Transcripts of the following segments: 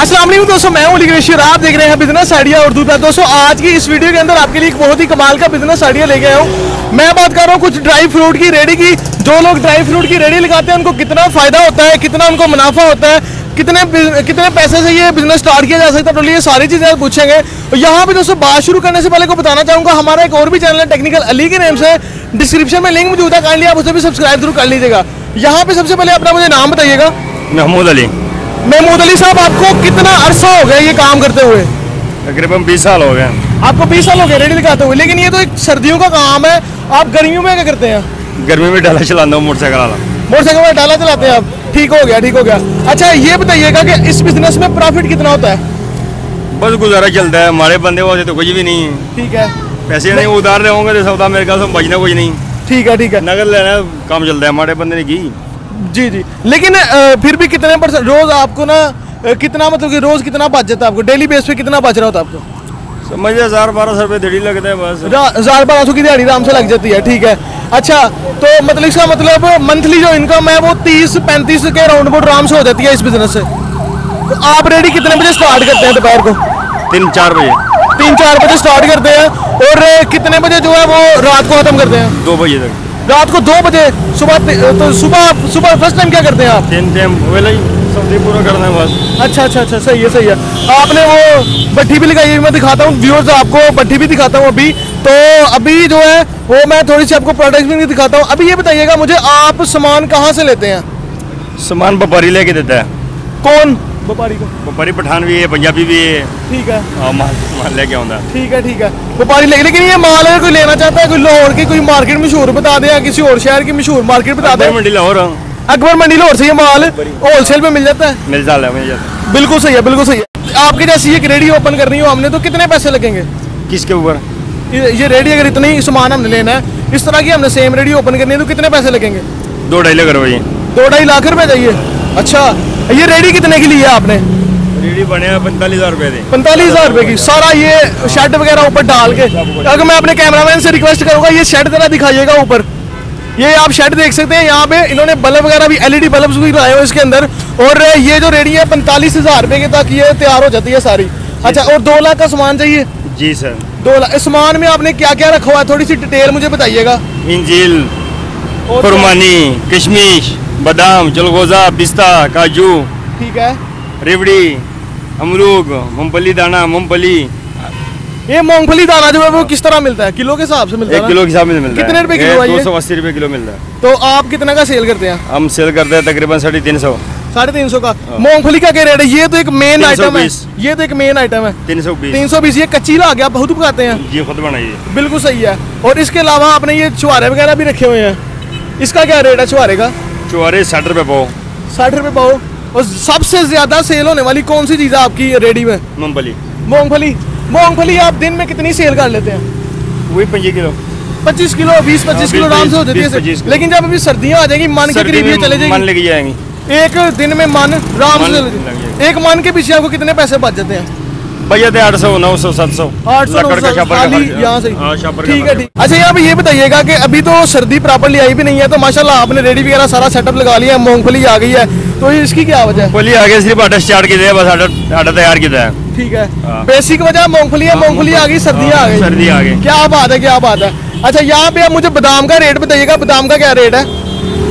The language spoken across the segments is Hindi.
अस्सलाम वालेकुम दोस्तों, मैं हूं अली कुरैशी और आप देख रहे हैं बिजनेस आइडिया उर्दू पे। दोस्तों आज की इस वीडियो के अंदर आपके लिए एक बहुत ही कमाल का बिजनेस आइडिया लेके आया हूं। मैं बात कर रहा हूं कुछ ड्राई फ्रूट की रेडी की। जो लोग ड्राई फ्रूट की रेडी लगाते हैं उनको कितना फायदा होता है, कितना उनको मुनाफा होता है, कितने पैसे से ये बिजनेस स्टार्ट किया जा सकता है, तो ये सारी चीज़ें पूछेंगे। और यहाँ पे दोस्तों बात शुरू करने से पहले को बताना चाहूँगा, हमारा एक और भी चैनल है टेक्निकल अली के नेम से, डिस्क्रिप्शन में लिंक मौजूद है, काइंडली आप उसे भी सब्सक्राइब जरूर कर लीजिएगा। यहाँ पे सबसे पहले अपना मुझे नाम बताइएगा। महमूद अली। महमूद अली साहब, आपको कितना अरसा हो गया ये काम करते हुए? तकरीबन 20 साल हो गए। आपको 20 साल हो गए रेडी लगाते हुए, लेकिन ये तो एक सर्दियों का काम है, आप गर्मियों में क्या करते हैं? गर्मी में डाला चलाता हूँ, मोटरसाइकिल वाला। मोटरसाइकिल में डाला चलाते हैं आप? ठीक हो गया, ठीक हो गया। अच्छा ये बताइएगा कि इस बिजनेस में प्रॉफिट कितना होता है? बस गुजारा चलता है, हमारे बंदे होते तो कुछ भी नहीं है। ठीक है, पैसे नहीं उधार रहे होंगे तो सौदा मेरे ख्याल से बचना कुछ नहीं। ठीक है, ठीक है। नगद लेना काम चलता है, हमारे बंदे ने की। जी जी, लेकिन फिर भी कितने % रोज आपको ना कितना, मतलब कि रोज कितना बच जाता है आपको? डेली बेस पे कितना बच रहा होता है आपको? समझिए 1000-1200 रुपये दिहाड़ी लगता है बस। 1000-1200 की दिहाड़ी आराम से लग जाती है। ठीक है। अच्छा तो मतलब इसका मतलब मंथली जो इनकम है वो 30-35 के राउंड अबाउट आराम से हो जाती है इस बिजनेस से। तो आप रेडी कितने बजे स्टार्ट करते हैं? दोपहर को 3-4 बजे। 3-4 बजे स्टार्ट करते हैं और कितने बजे जो है वो रात को खत्म करते हैं? 2 बजे तक। रात को 2 बजे। तो सुबह फर्स्ट टाइम क्या करते हैं आप? 3 टाइम वेला ही सब्जी पूरा करना है बस। अच्छा अच्छा अच्छा, सही है सही है। आपने वो भट्टी भी लगाई है, मैं दिखाता हूँ व्यूअर्स, आपको भट्टी भी दिखाता हूँ अभी। तो अभी जो है वो मैं थोड़ी सी आपको प्रोडक्ट्स भी दिखाता हूँ। अभी ये बताइएगा मुझे, आप सामान कहाँ से लेते हैं? सामान व्यापारी लेके देता है। कौन व्यापारी को? व्यापारी पठान भी है, पंजाबी भी है। ठीक है। माल लेके आਉਂਦਾ। ठीक है, ठीक है। व्यापारी लेके, लेकिन ये माल अगर कोई लेना चाहता है, कोई लाहौर की कोई मार्केट मशहूर बता दे या किसी और शहर की मशहूर मार्केट बता दे। मंडी लाहौर। अकबर मंडी लाहौर से ये माल होलसेल में मिल जाता है? मिल जाता है। बिल्कुल सही है, बिल्कुल सही है। आपके जैसी एक रेडी ओपन करनी हो हमने, तो कितने पैसे लगेंगे? किसके ऊपर? ये रेडी अगर इतनी सामान हमने लेना है, इस तरह की हमने सेम रेडी ओपन करनी है, तो कितने पैसे लगेंगे? 2-2.5 लाख रुपये। 2-2.5 लाख रुपए चाहिए? अच्छा, ये रेडी कितने की ली है आपने? रेडी बने 45,000 रुपए थे। 45,000 रुपए की? सारा ये शेड वगैरह ऊपर डाल के। अगर मैं अपने कैमरामैन से रिक्वेस्ट करूंगा ये शेड जरा दिखाइएगा ऊपर। ये आप शेड देख सकते हैं, यहाँ पे इन्होंने बल्ब वगैरह भी, LED बल्ब भी लगाए हुए इसके अंदर। और ये जो रेडी है 45,000 रुपए के तक ये तैयार हो जाती है सारी। अच्छा, और 2 लाख का सामान चाहिए? जी सर। 2 लाख। इस सामान में आपने क्या क्या रखा हुआ है, थोड़ी सी डिटेल मुझे बताइएगा। इंजील, खुरमानी, किशमिश, बादाम, जलगोजा, पिस्ता, काजू। ठीक है। रेवड़ी, अमरूद, मूंगफली दाना, मूंगफली। ये मूंगफली दाना जो है वो किस तरह मिलता है? किलो के हिसाब से मिलता है? 1 किलो के हिसाब में मिलता है। कितने रुपए किलो है ये? 280 रुपए किलो मिलता है। तो आप कितना का सेल करते हैं? हम सेल करते हैं तकरीबन 350। 350 का। मूंगफली का क्या रेट है? ये तो एक मेन आइटम है। ये तो एक मेन आइटम है। 320। ये कच्ची ला गया, बहुत पकाते हैं? जी खुद बनाइए। बिल्कुल सही है। और इसके अलावा आपने ये छुआरे वगैरह भी रखे हुए हैं, इसका क्या रेट है छुआरे का? छुआरे 60 रुपए पाओ। 60 रुपए पाओ। और सबसे ज्यादा सेल होने वाली कौन सी चीज है आपकी रेडी में? मूंगफली। मूंगफली। मूंगफली आप दिन में कितनी सेल कर लेते हैं? वही 25 किलो। 25 किलो, 20-25 किलो आराम से हो जाती है। लेकिन जब अभी सर्दियाँ आ जाएंगी, मन के करीब ये चले जाएगी, मन लेके जाएंगी। एक दिन में मन आराम से, एक मन के पीछे आपको कितने पैसे बच जाते हैं? भैया 800, 900, 700। 800 यहाँ से। ठीक है, ठीक। अच्छा यहाँ पे ये बताइएगा कि अभी तो सर्दी प्रॉपरली आई भी नहीं है, तो माशाल्लाह आपने रेडी वगैरह सारा सेटअप लगा लिया है, मूंगफली आ गई है, तो इसकी क्या वजह है? मूंगफली आ गई, सिर्फ आटा स्टार्ट किया है, बस आटा तैयार किया है। ठीक है। बेसिक वजह मूंगफली है, मूंगफली आ गई, सर्दियाँ आ गई। सर्दी आ गई। क्या बात है, क्या बात है। अच्छा यहाँ पे आप मुझे बादाम का रेट बताइएगा, बादाम का क्या रेट है?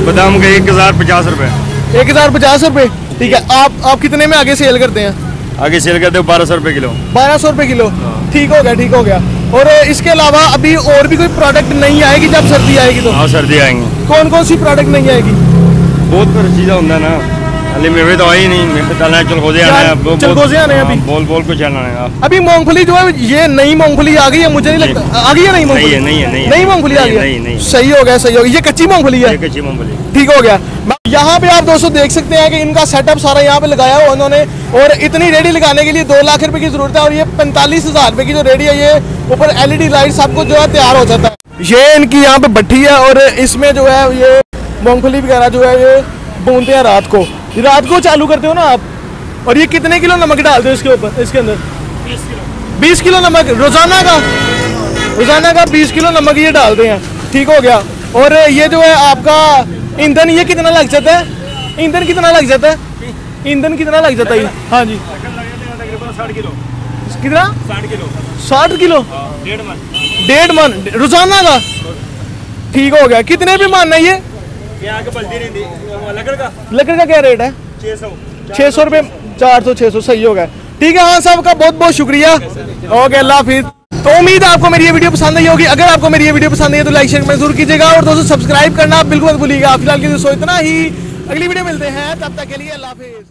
बादाम का 1050 रुपए। 1050 रुपए। ठीक है। आप कितने में आगे सेल करते हैं? आगे सेल करते हो 1200 रुपए किलो। 1200 रुपए किलो। ठीक हो गया, ठीक हो गया। और इसके अलावा अभी और भी कोई प्रोडक्ट नहीं आएगी जब सर्दी आएगी तो? हाँ सर्दी आएंगी। कौन कौन सी प्रोडक्ट नहीं आएगी? बहुत चीज़ें होता है ना, अली मेवे तो आई नहीं, मेरे डालना है, चलगोजे आना है, चलगोजे आने हैं अभी। बोल को चलना है। अभी मूंगफली जो है ये नई मूंगफली आ गई है, मुझे नहीं लगता आ गई है नई मूंगफली। नई मूंगफली आ गई है। सही हो गया, सही हो गया। ये कच्ची मूंगफली है? कच्ची मूंगफली। ठीक हो गया। यहाँ पे आप दोस्तों देख सकते हैं कि इनका सेटअप सारा यहाँ पे लगाया हुआ उन्होंने, और इतनी रेडी लगाने के लिए 2 लाख रुपए की जरूरत है। और ये 45,000 रुपए की जो रेडी है, ये ऊपर LED लाइट सब कुछ जो है तैयार हो जाता है। ये इनकी यहाँ पे भट्टी है और इसमें जो है ये मूंगफली वगैरह जो है ये भूनते हैं रात को चालू करते हो ना आप। और ये कितने किलो नमक डालते हो इसके ऊपर, इसके अंदर? 20 किलो नमक रोजाना का 20 किलो नमक ये डालते हैं। ठीक हो गया। और ये जो है आपका ईंधन, ये कितना लग जाता है? ईंधन कितना लग जाता है? ईंधन कितना लग जाता है? हाँ जी 60 किलो कितना 60 किलो 60 किलो 1.5 मन रोजाना का ठीक हो गया। कितने भी मन है ये आगे बल्दी रहती लकड़ का क्या रेट है 600 रुपये 400 600 सही हो गया ठीक है। हाँ साहब का बहुत बहुत शुक्रिया ओके अल्लाह हाफिज। तो उम्मीद है आपको मेरी ये वीडियो पसंद आई होगी। अगर आपको मेरी ये वीडियो पसंद आई है तो लाइक शेयर कमेंट जरूर कीजिएगा और दोस्तों सब्सक्राइब करना बिल्कुल मत भूलिएगा। फिलहाल के दोस्तों इतना ही, अगली वीडियो मिलते हैं तब तक के लिए अल्लाह हाफिज।